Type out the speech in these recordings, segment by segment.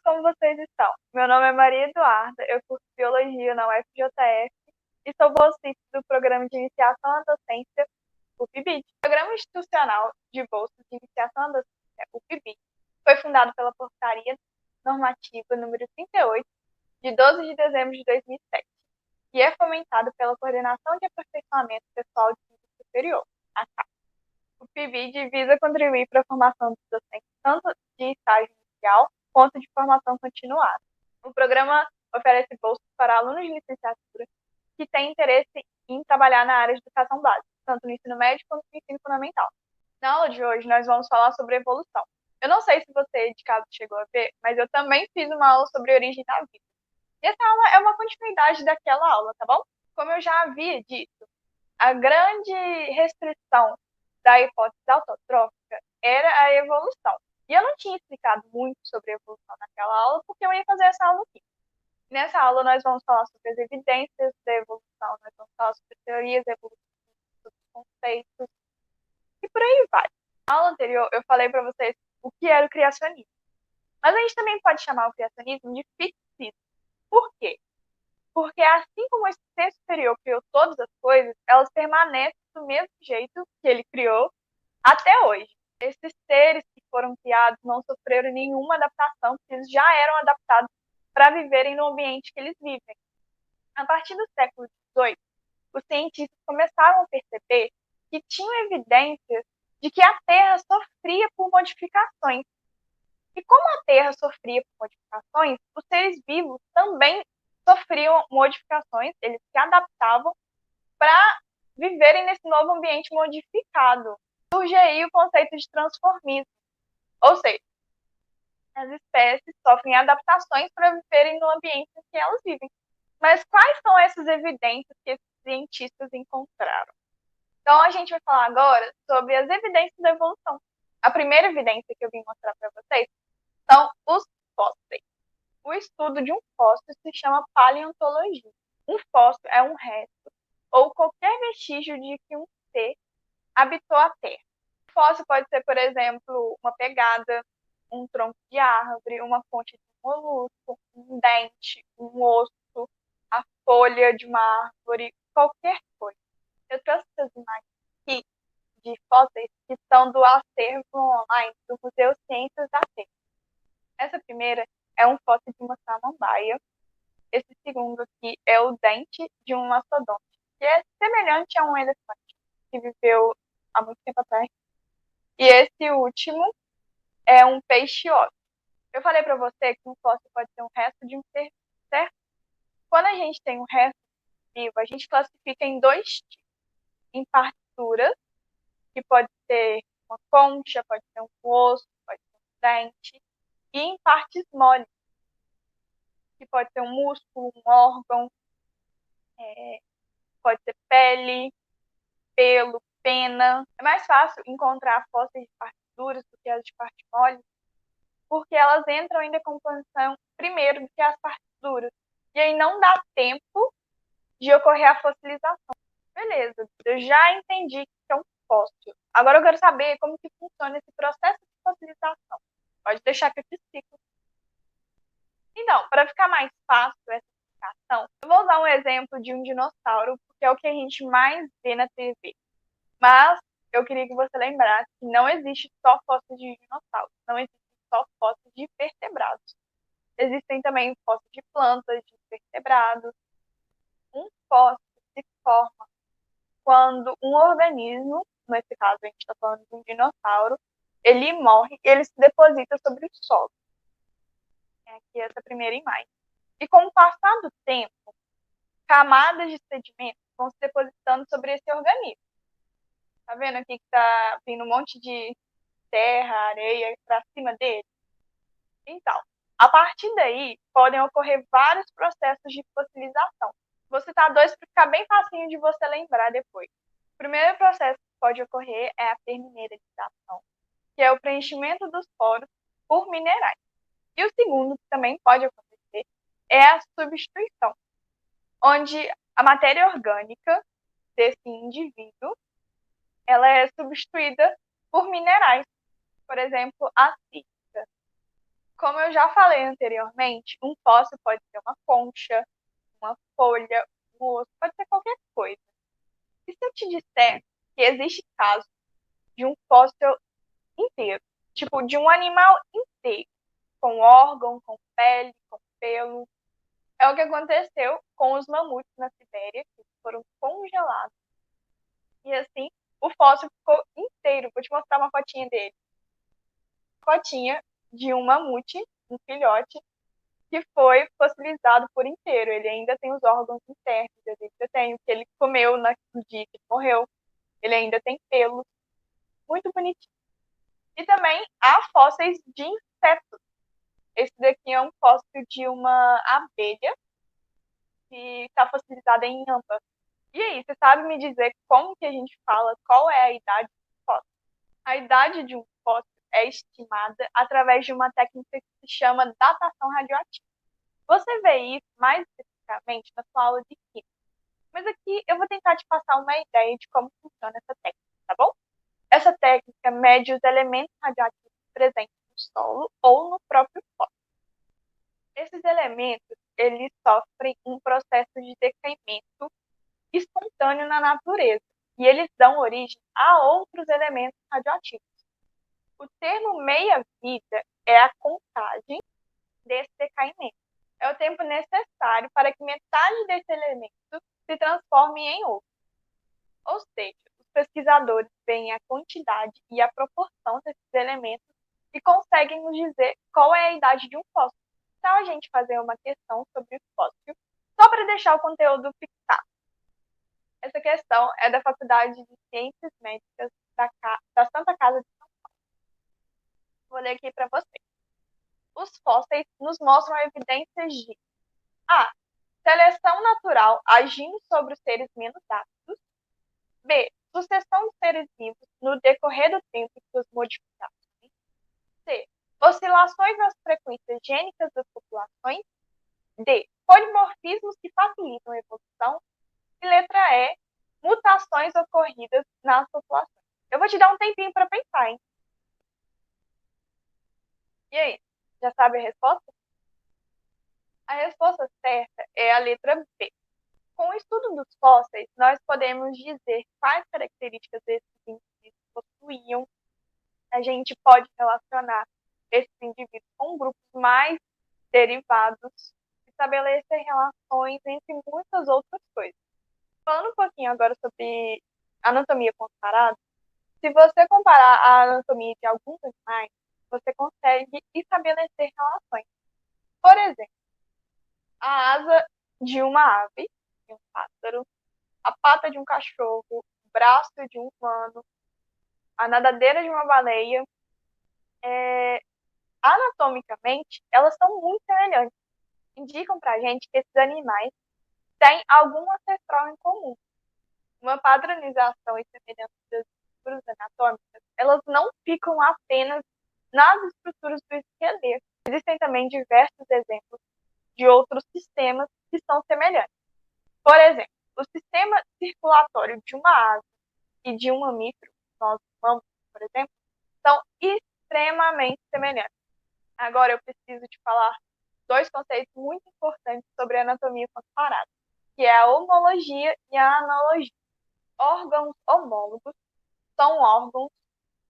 como vocês estão? Meu nome é Maria Eduarda, eu curso Biologia na UFJF e sou bolsista do Programa de Iniciação à Docência, o PIBID. O Programa Institucional de Bolsas de Iniciação à Docência, o PIBID, foi fundado pela Portaria Normativa número 38, de 12 de dezembro de 2007, e é fomentado pela Coordenação de Aperfeiçoamento Pessoal de Nível Superior, a CAP. O PIBID visa contribuir para a formação dos docentes tanto de estágio inicial quanto de formação continuada. O programa oferece bolsas para alunos de licenciatura que têm interesse em trabalhar na área de educação básica, tanto no ensino médio quanto no ensino fundamental. Na aula de hoje, nós vamos falar sobre evolução. Eu não sei se você de casa chegou a ver, mas eu também fiz uma aula sobre a origem da vida. E essa aula é uma continuidade daquela aula, tá bom? Como eu já havia dito, a grande restrição da hipótese autotrófica era a evolução. E eu não tinha explicado muito sobre a evolução naquela aula, porque eu ia fazer essa aula aqui. Nessa aula, nós vamos falar sobre as evidências da evolução, nós vamos falar sobre teorias evolutivas, sobre conceitos, e por aí vai. Na aula anterior, eu falei para vocês o que era o criacionismo. Mas a gente também pode chamar o criacionismo de fixismo. Por quê? Porque assim como esse ser superior criou todas as coisas, elas permanecem do mesmo jeito que ele criou até hoje. Esses seres que foram criados não sofreram nenhuma adaptação, porque eles já eram adaptados para viverem no ambiente que eles vivem. A partir do século XVIII, os cientistas começaram a perceber que tinham evidências de que a Terra sofria por modificações. E como a Terra sofria por modificações, os seres vivos também sofriam modificações, eles se adaptavam para viverem nesse novo ambiente modificado. Surge aí o conceito de transformismo, ou seja, as espécies sofrem adaptações para viverem no ambiente em que elas vivem. Mas quais são essas evidências que esses cientistas encontraram? Então, a gente vai falar agora sobre as evidências da evolução. A primeira evidência que eu vim mostrar para vocês são os fósseis. O estudo de um fóssil se chama paleontologia. Um fóssil é um resto ou qualquer vestígio de que um ser habitou a Terra. O fóssil pode ser, por exemplo, uma pegada, um tronco de árvore, uma fonte de um molusco, um dente, um osso, a folha de uma árvore, qualquer coisa. Eu trouxe essas imagens aqui de fósseis que são do acervo online do Museu Ciências da Terra. Essa primeira é um fóssil de uma samambaia. Esse segundo aqui é o dente de um mastodonte, que é semelhante a um elefante que viveu há muito tempo atrás. E esse último é um peixe ósseo. Eu falei para você que um fóssil pode ser um resto de um ser, certo? Quando a gente tem um resto vivo, a gente classifica em dois tipos. Em partituras, que pode ser uma concha, pode ser um osso, pode ser um dente, e em partes moles, que pode ser um músculo, um órgão, pode ser pele, pelo, pena. É mais fácil encontrar fósseis de partes duras do que as de partes moles, porque elas entram em decomposição primeiro do que as partes duras. E aí não dá tempo de ocorrer a fossilização. Beleza, eu já entendi que é um fóssil. Agora eu quero saber como que funciona esse processo de fossilização. Pode deixar que eu te explico. Então, para ficar mais fácil essa explicação, eu vou usar um exemplo de um dinossauro, porque é o que a gente mais vê na TV. Mas eu queria que você lembrasse que não existe só fósseis de dinossauros, não existe só fósseis de vertebrados. Existem também fósseis de plantas, de vertebrados. Um fóssil se forma quando um organismo, nesse caso a gente está falando de um dinossauro, ele morre e ele se deposita sobre o solo. É aqui essa primeira imagem. E com o passar do tempo, camadas de sedimento vão se depositando sobre esse organismo. Tá vendo aqui que tá vindo um monte de terra, areia para cima dele? Então, a partir daí, podem ocorrer vários processos de fossilização. Vou citar dois para ficar bem facinho de você lembrar depois. O primeiro processo que pode ocorrer é a permineralização, que é o preenchimento dos poros por minerais. E o segundo, que também pode acontecer, é a substituição, onde a matéria orgânica desse indivíduo ela é substituída por minerais, por exemplo, a sílica. Como eu já falei anteriormente, um fóssil pode ser uma concha, uma folha, um osso, pode ser qualquer coisa. E se eu te disser que existe caso de um fóssil inteiro, tipo de um animal inteiro, com órgão, com pele, com pelo, é o que aconteceu com os mamutes na Sibéria, que foram congelados. E assim, o fóssil ficou inteiro. Vou te mostrar uma fotinha dele. Fotinha de um mamute, um filhote, que foi fossilizado por inteiro. Ele ainda tem os órgãos internos, ele ainda tem o que ele comeu no dia que ele morreu. Ele ainda tem pelos. Muito bonitinho. E também há fósseis de insetos. Esse daqui é um fóssil de uma abelha que está fossilizada em âmbar. E aí, você sabe me dizer como que a gente fala qual é a idade do fóssil? A idade de um fóssil é estimada através de uma técnica que se chama datação radioativa. Você vê isso mais especificamente na sua aula de química. Mas aqui eu vou tentar te passar uma ideia de como funciona essa técnica, tá bom? Essa técnica mede os elementos radioativos presentes no solo ou no próprio fóssil. Esses elementos, eles sofrem um processo de decaimento espontâneo na natureza e eles dão origem a outros elementos radioativos. O termo meia-vida é a contagem desse decaimento. É o tempo necessário para que metade desse elemento se transforme em outro. Ou seja, os pesquisadores veem a quantidade e a proporção desses elementos e conseguem nos dizer qual é a idade de um fóssil. Então, a gente fazer uma questão sobre o fóssil, só para deixar o conteúdo fixado. Essa questão é da Faculdade de Ciências Médicas da Santa Casa de São Paulo. Vou ler aqui para vocês. Os fósseis nos mostram evidências de A. Seleção natural agindo sobre os seres menos aptos. B. Sucessão de seres vivos no decorrer do tempo e suas modificações. C. Oscilações nas frequências gênicas das populações. D. Polimorfismos que facilitam a evolução. E letra E. Mutações ocorridas nas populações. Eu vou te dar um tempinho para pensar, hein? E aí, já sabe a resposta? A resposta certa é a letra B. Com o estudo dos fósseis, nós podemos dizer quais características esses indivíduos possuíam. A gente pode relacionar esses indivíduos com grupos mais derivados, estabelecer relações entre muitas outras coisas. Falando um pouquinho agora sobre anatomia comparada, se você comparar a anatomia de alguns animais, você consegue estabelecer relações. Por exemplo, a asa de uma ave, de um pássaro, a pata de um cachorro, o braço de um humano, a nadadeira de uma baleia, anatomicamente, elas são muito semelhantes. Indicam pra gente que esses animais têm algum ancestral em comum. Uma padronização e semelhança das estruturas anatômicas, elas não ficam apenas nas estruturas do esqueleto. Existem também diversos exemplos de outros sistemas que são semelhantes. Por exemplo, o sistema circulatório de uma ave e de um mamífero, nós humanos, por exemplo, são extremamente semelhantes. Agora eu preciso te falar dois conceitos muito importantes sobre a anatomia comparada, que é a homologia e a analogia. Órgãos homólogos são órgãos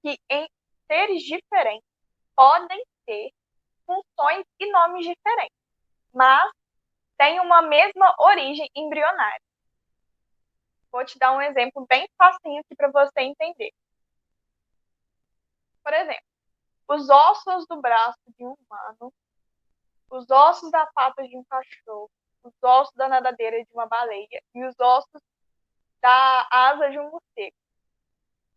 que, em seres diferentes, podem ter funções e nomes diferentes, mas têm uma mesma origem embrionária. Vou te dar um exemplo bem facinho aqui para você entender. Por exemplo, os ossos do braço de um humano, os ossos da pata de um cachorro, os ossos da nadadeira de uma baleia e os ossos da asa de um morcego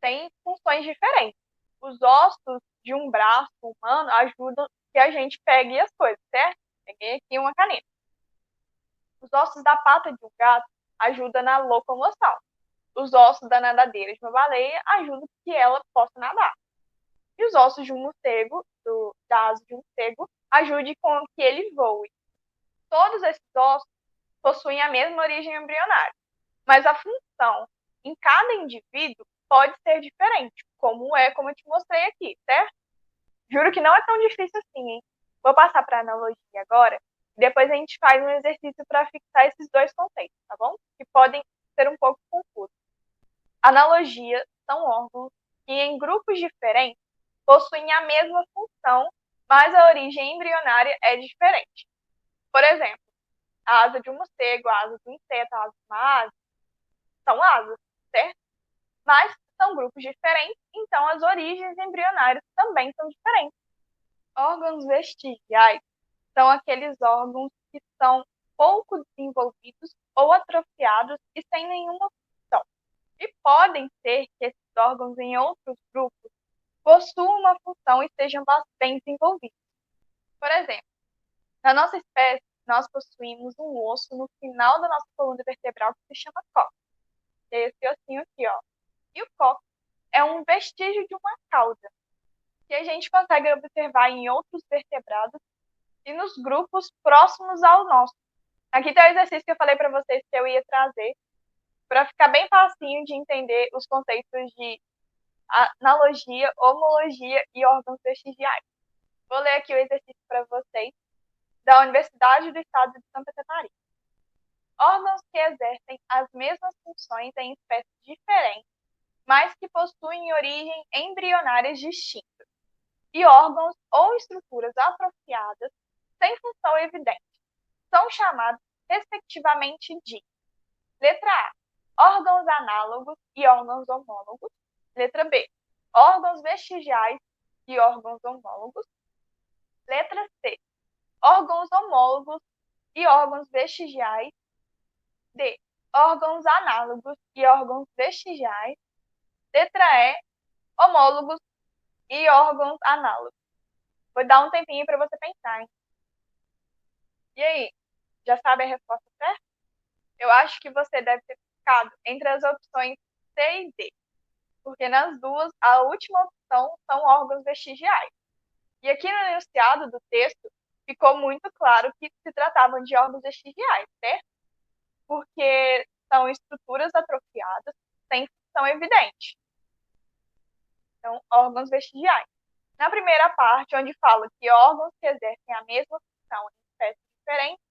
têm funções diferentes. Os ossos de um braço humano ajudam que a gente pegue as coisas, certo? Peguei aqui uma caneta. Os ossos da pata de um gato ajudam na locomoção. Os ossos da nadadeira de uma baleia ajudam que ela possa nadar. E os ossos de um morcego, da asa de um morcego, ajudem com que ele voe. Todos esses ossos possuem a mesma origem embrionária, mas a função em cada indivíduo pode ser diferente, como eu te mostrei aqui, certo? Juro que não é tão difícil assim, hein? Vou passar para a analogia agora, e depois a gente faz um exercício para fixar esses dois conceitos, tá bom? Que podem ser um pouco confusos. Analogia são órgãos que, em grupos diferentes, possuem a mesma função, mas a origem embrionária é diferente. Por exemplo, a asa de um morcego, a asa do inseto, a asa de uma ave, são asas, certo? Mas são grupos diferentes, então as origens embrionárias também são diferentes. Órgãos vestigiais são aqueles órgãos que são pouco desenvolvidos ou atrofiados e sem nenhuma função. E podem ser que esses órgãos em outros grupos possuam uma função e sejam bem desenvolvidos. Por exemplo, na nossa espécie, nós possuímos um osso no final da nossa coluna vertebral que se chama cóccix. Esse ossinho aqui, ó. E o cóccix é um vestígio de uma cauda, que a gente consegue observar em outros vertebrados e nos grupos próximos ao nosso. Aqui está o exercício que eu falei para vocês que eu ia trazer, para ficar bem facinho de entender os conceitos de analogia, homologia e órgãos vestigiais. Vou ler aqui o exercício para vocês, da Universidade do Estado de Santa Catarina. Órgãos que exercem as mesmas funções em espécies diferentes, mas que possuem origem embrionárias distintas, e órgãos ou estruturas atrofiadas sem função evidente, são chamados, respectivamente, de letra A, órgãos análogos e órgãos homólogos. Letra B, órgãos vestigiais e órgãos homólogos. Letra C, órgãos homólogos e órgãos vestigiais. D, órgãos análogos e órgãos vestigiais. Letra E, homólogos e órgãos análogos. Vou dar um tempinho para você pensar, hein? E aí, já sabe a resposta certa? Eu acho que você deve ter ficado entre as opções C e D, porque nas duas, a última opção são órgãos vestigiais. E aqui no enunciado do texto, ficou muito claro que se tratavam de órgãos vestigiais, certo? Porque são estruturas atrofiadas sem função evidente. Então, órgãos vestigiais. Na primeira parte, onde fala que órgãos que exercem a mesma função em espécies diferentes,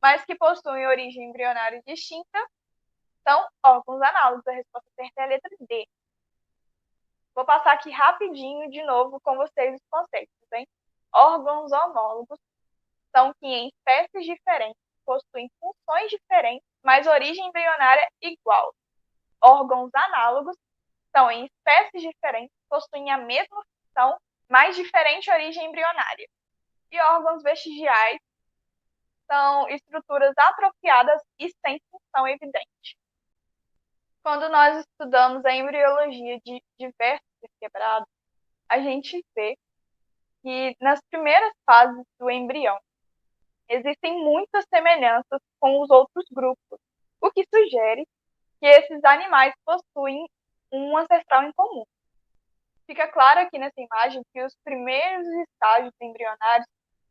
mas que possuem origem embrionária distinta, são órgãos análogos. A resposta certa é a letra D. Vou passar aqui rapidinho de novo com vocês os conceitos, hein? Órgãos homólogos são que em espécies diferentes possuem funções diferentes, mas origem embrionária igual. Órgãos análogos são em espécies diferentes possuem a mesma função, mas diferente origem embrionária. E órgãos vestigiais são estruturas atrofiadas e sem função evidente. Quando nós estudamos a embriologia de diversos vertebrados, a gente vê que nas primeiras fases do embrião existem muitas semelhanças com os outros grupos, o que sugere que esses animais possuem um ancestral em comum. Fica claro aqui nessa imagem que os primeiros estágios embrionários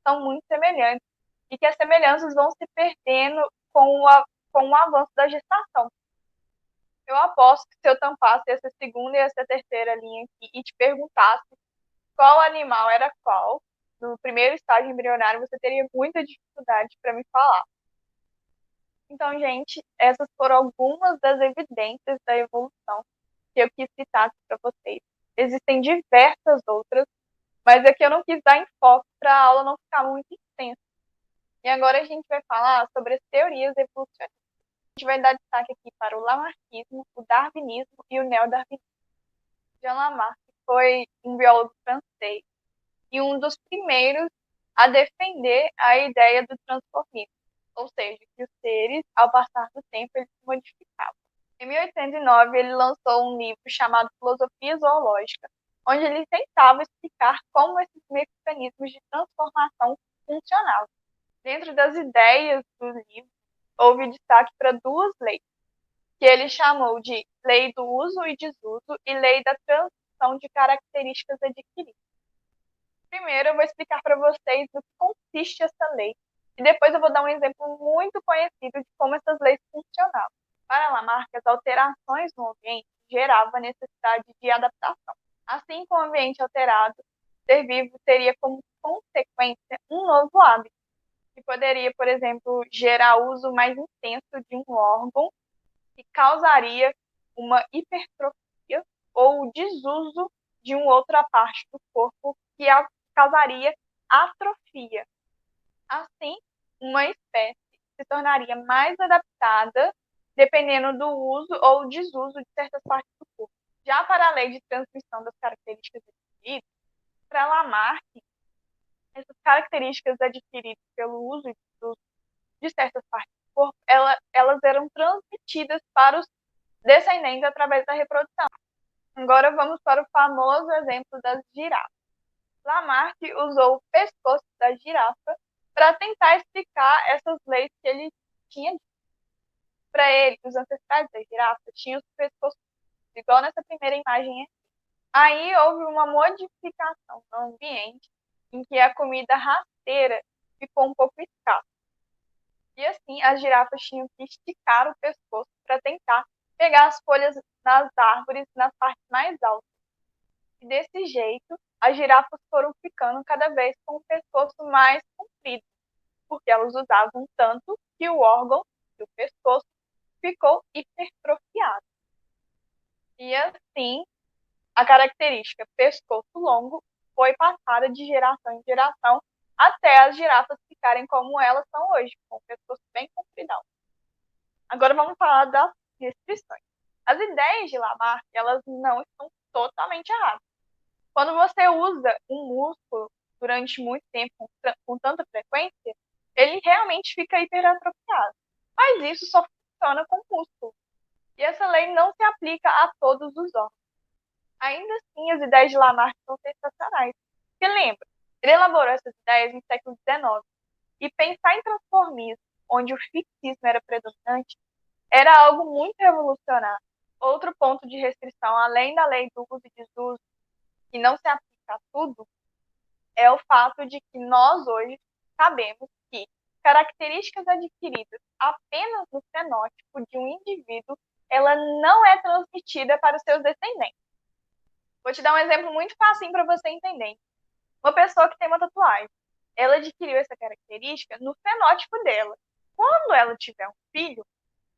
são muito semelhantes e que as semelhanças vão se perdendo com o avanço da gestação. Eu aposto que se eu tampasse essa segunda e essa terceira linha aqui e te perguntasse qual animal era qual, no primeiro estágio embrionário, você teria muita dificuldade para me falar. Então, gente, essas foram algumas das evidências da evolução que eu quis citar aqui para vocês. Existem diversas outras, mas aqui eu não quis dar enfoque para a aula não ficar muito extensa. E agora a gente vai falar sobre as teorias evolucionistas. A gente vai dar destaque aqui para o lamarckismo, o darwinismo e o neodarwinismo. Jean Lamarck foi um biólogo francês e um dos primeiros a defender a ideia do transformismo, ou seja, que os seres, ao passar do tempo, eles se modificavam. Em 1809, ele lançou um livro chamado Filosofia Zoológica, onde ele tentava explicar como esses mecanismos de transformação funcionavam. Dentro das ideias do livro, houve destaque para duas leis, que ele chamou de Lei do Uso e Desuso e Lei da Transição de Características Adquiridas. Primeiro, eu vou explicar para vocês no que consiste essa lei, e depois eu vou dar um exemplo muito conhecido de como essas leis funcionavam. Para Lamarck, as alterações no ambiente geravam a necessidade de adaptação. Assim, com o ambiente alterado, o ser vivo teria como consequência, um novo hábito, que poderia, por exemplo, gerar uso mais intenso de um órgão, que causaria uma hipertrofia ou desuso de uma outra parte do corpo, que causaria atrofia. Assim, uma espécie se tornaria mais adaptada dependendo do uso ou desuso de certas partes do corpo. Já para a lei de transmissão das características adquiridas, para Lamarck, essas características adquiridas pelo uso e desuso de certas partes do corpo, elas eram transmitidas para os descendentes através da reprodução. Agora vamos para o famoso exemplo das girafas. Lamarck usou o pescoço da girafa para tentar explicar essas leis que ele tinha dito. Para ele, os ancestrais da girafa tinham os pescoços igual nessa primeira imagem aqui. Aí houve uma modificação no ambiente em que a comida rasteira ficou um pouco escassa. E assim, as girafas tinham que esticar o pescoço para tentar pegar as folhas das árvores nas partes mais altas. E desse jeito, as girafas foram ficando cada vez com o pescoço mais comprido, porque elas usavam tanto que o órgão do pescoço ficou hipertrofiado. E assim, a característica pescoço longo foi passada de geração em geração até as girafas ficarem como elas são hoje, com o pescoço bem compridão. Agora vamos falar das restrições. As ideias de Lamarck, elas não estão totalmente erradas. Quando você usa um músculo durante muito tempo, com tanta frequência, ele realmente fica hiperatrofiado. Mas isso só funciona com músculo. E essa lei não se aplica a todos os órgãos. Ainda assim, as ideias de Lamarck são sensacionais. Porque lembra, ele elaborou essas ideias no século XIX. E pensar em transformismo, onde o fixismo era predominante, era algo muito revolucionário. Outro ponto de restrição, além da lei do uso e desuso, que não se aplica a tudo, é o fato de que nós hoje sabemos que características adquiridas apenas no fenótipo de um indivíduo, ela não é transmitida para os seus descendentes. Vou te dar um exemplo muito fácil para você entender. Uma pessoa que tem uma tatuagem, ela adquiriu essa característica no fenótipo dela. Quando ela tiver um filho,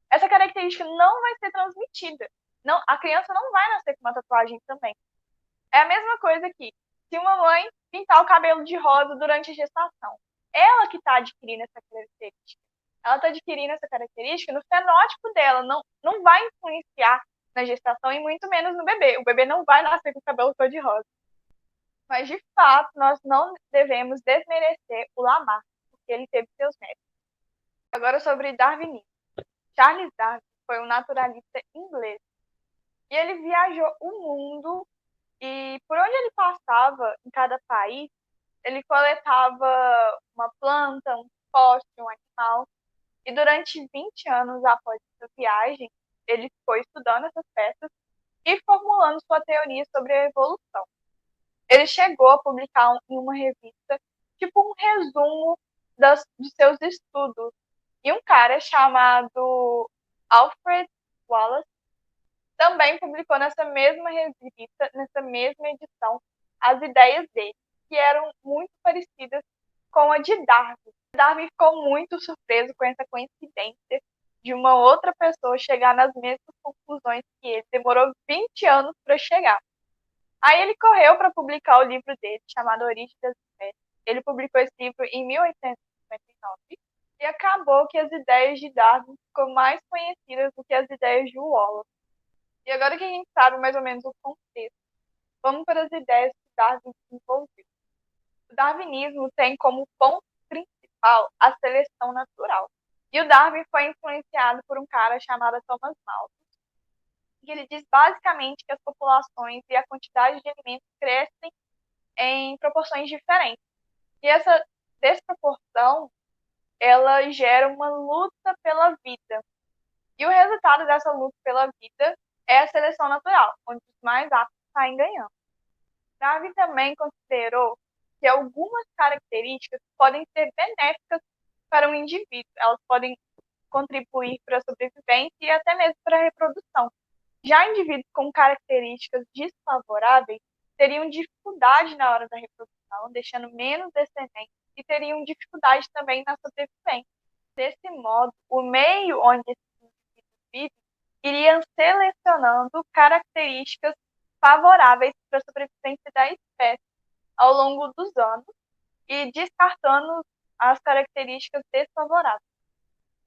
essa característica não vai ser transmitida. Não, a criança não vai nascer com uma tatuagem também. É a mesma coisa aqui. Se uma mãe pintar o cabelo de rosa durante a gestação, ela que está adquirindo essa característica. Ela está adquirindo essa característica no fenótipo dela, não vai influenciar na gestação e muito menos no bebê. O bebê não vai nascer com o cabelo cor-de-rosa. Mas, de fato, nós não devemos desmerecer o Lamarck, porque ele teve seus méritos. Agora sobre darwinismo. Charles Darwin foi um naturalista inglês. E ele viajou o mundo e por onde ele passava, em cada país, ele coletava uma planta, um poste, um animal. E durante 20 anos após essa viagem, ele foi estudando essas peças e formulando sua teoria sobre a evolução. Ele chegou a publicar em uma revista, tipo um resumo dos seus estudos. E um cara chamado Alfred Wallace também publicou nessa mesma revista, nessa mesma edição, as ideias dele, que eram muito parecidas com a de Darwin. Darwin ficou muito surpreso com essa coincidência de uma outra pessoa chegar nas mesmas conclusões que ele. Demorou 20 anos para chegar. Aí ele correu para publicar o livro dele, chamado Origem das Espécies. Ele publicou esse livro em 1859 e acabou que as ideias de Darwin ficou mais conhecidas do que as ideias de Wallace. E agora que a gente sabe mais ou menos o contexto, vamos para as ideias que Darwin desenvolveu. O darwinismo tem como ponto principal a seleção natural. E o Darwin foi influenciado por um cara chamado Thomas Malthus, que ele diz basicamente que as populações e a quantidade de alimentos crescem em proporções diferentes. E essa desproporção, ela gera uma luta pela vida. E o resultado dessa luta pela vida é a seleção natural, onde os mais aptos saem ganhando. Darwin também considerou que algumas características podem ser benéficas para um indivíduo. Elas podem contribuir para a sobrevivência e até mesmo para a reprodução. Já indivíduos com características desfavoráveis teriam dificuldade na hora da reprodução. população, deixando menos descendentes e teriam dificuldade também na sobrevivência. Desse modo, o meio onde esses indivíduos vivem iria selecionando características favoráveis para a sobrevivência da espécie ao longo dos anos e descartando as características desfavoráveis.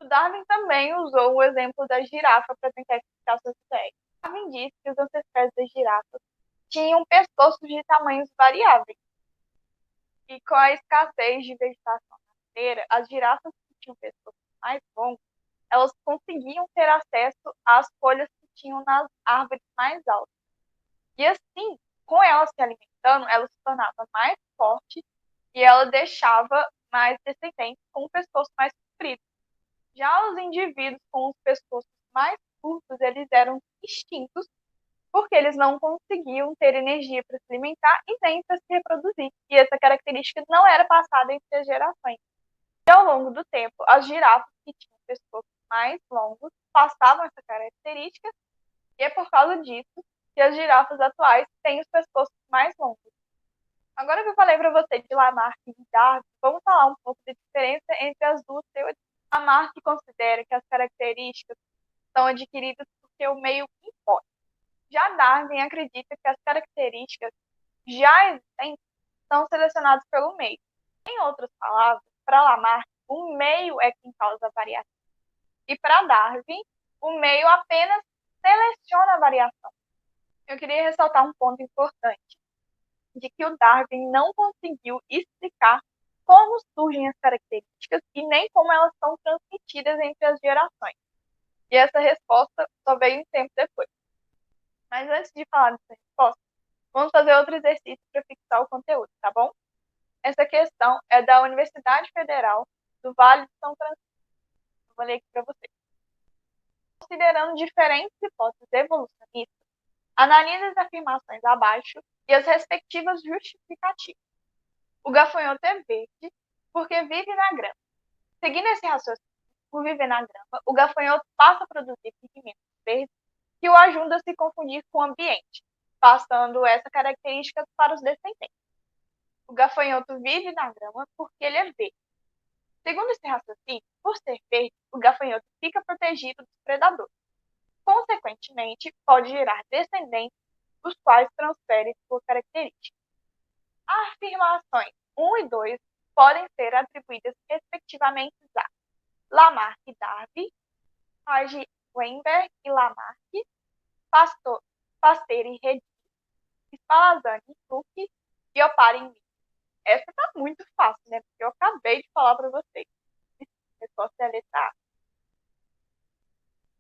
O Darwin também usou o exemplo da girafa para tentar explicar suas ideias. Darwin disse que os ancestrais das girafas tinham pescoços de tamanhos variáveis. E com a escassez de vegetação na feira, as girafas que tinham pescoços mais longos, elas conseguiam ter acesso às folhas que tinham nas árvores mais altas. E assim, com elas se alimentando, ela se tornava mais forte e ela deixava mais descendentes com o pescoço mais comprido. Já os indivíduos com os pescoços mais curtos, eles eram extintos porque eles não conseguiam ter energia para se alimentar e nem para se reproduzir. E essa característica não era passada entre as gerações. E ao longo do tempo, as girafas que tinham pescoços mais longos passavam essa característica, e é por causa disso que as girafas atuais têm os pescoços mais longos. Agora que eu falei para você de Lamarck e Darwin, vamos falar um pouco da diferença entre as duas teorias. Lamarck considera que as características são adquiridas porque o meio impõe. Já Darwin acredita que as características já existentes são selecionadas pelo meio. Em outras palavras, para Lamarck, o meio é quem causa a variação. E para Darwin, o meio apenas seleciona a variação. Eu queria ressaltar um ponto importante, de que o Darwin não conseguiu explicar como surgem as características e nem como elas são transmitidas entre as gerações. E essa resposta só veio um tempo depois. Mas antes de falar dessa resposta, vamos fazer outro exercício para fixar o conteúdo, tá bom? Essa questão é da Universidade Federal do Vale de São Francisco. Vou ler aqui para vocês. Considerando diferentes hipóteses evolucionistas, analise as afirmações abaixo e as respectivas justificativas. O gafanhoto é verde porque vive na grama. Seguindo esse raciocínio, por viver na grama, o gafanhoto passa a produzir pigmentos verdes que o ajudam a se confundir com o ambiente, passando essa característica para os descendentes. O gafanhoto vive na grama porque ele é verde. Segundo esse raciocínio, por ser verde, o gafanhoto fica protegido dos predadores. Consequentemente, pode gerar descendentes, os quais transferem sua característica. As afirmações 1 e 2 podem ser atribuídas respectivamente a Lamarck e Darwin, Page, Weinberg e Lamarck, Pasteur e Redi, Spallanzani e Cook e Opara e Miller. Essa tá muito fácil, né? Porque eu acabei de falar para vocês. A resposta é a letra A.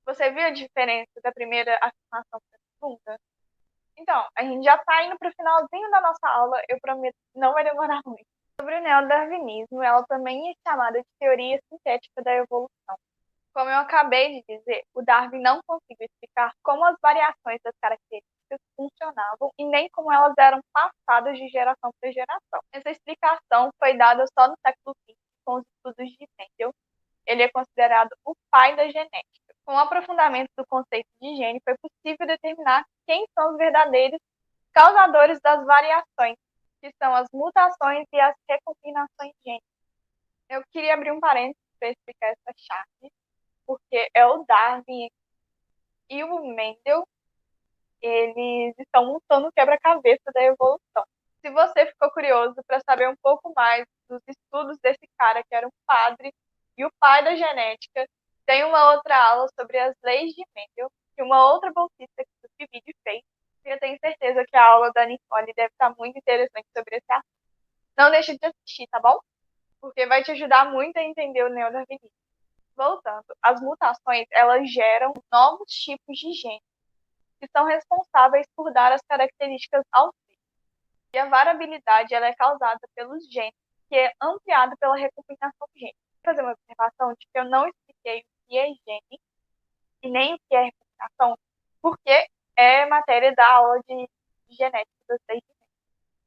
Você viu a diferença da primeira afirmação para a segunda? Então, a gente já está indo para o finalzinho da nossa aula, eu prometo que não vai demorar muito. Sobre o neodarwinismo, ela também é chamada de teoria sintética da evolução. Como eu acabei de dizer, o Darwin não conseguiu explicar como as variações das características funcionavam e nem como elas eram passadas de geração para geração. Essa explicação foi dada só no século XX com os estudos de Mendel. Ele é considerado o pai da genética. Com o aprofundamento do conceito de gene, foi possível determinar quem são os verdadeiros causadores das variações, que são as mutações e as recombinações gênicas. Eu queria abrir um parênteses para explicar essa chave, porque é o Darwin e o Mendel, eles estão montando o quebra-cabeça da evolução. Se você ficou curioso para saber um pouco mais dos estudos desse cara, que era um padre e o pai da genética, tem uma outra aula sobre as leis de Mendel, que uma outra bolsista que o PIBID fez, e eu tenho certeza que a aula da Nicole deve estar muito interessante sobre esse assunto. Não deixe de assistir, tá bom? Porque vai te ajudar muito a entender o neodarwinismo. Voltando, as mutações, elas geram novos tipos de genes, que são responsáveis por dar as características ao ser. E a variabilidade, ela é causada pelos genes, que é ampliada pela recombinação gênica. Vou fazer uma observação de que eu não expliquei o que é gene e nem o que é recombinação, porque é matéria da aula de genética das leis de Mendel.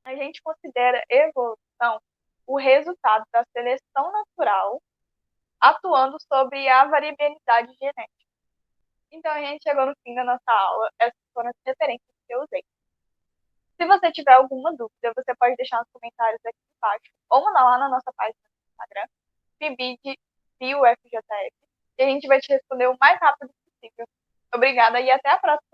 A gente considera evolução o resultado da seleção natural atuando sobre a variabilidade genética. Então, a gente chegou no fim da nossa aula. Essas foram as referências que eu usei. Se você tiver alguma dúvida, você pode deixar nos comentários aqui embaixo ou mandar lá na nossa página do Instagram, PIBID-UFJF, e a gente vai te responder o mais rápido possível. Obrigada e até a próxima!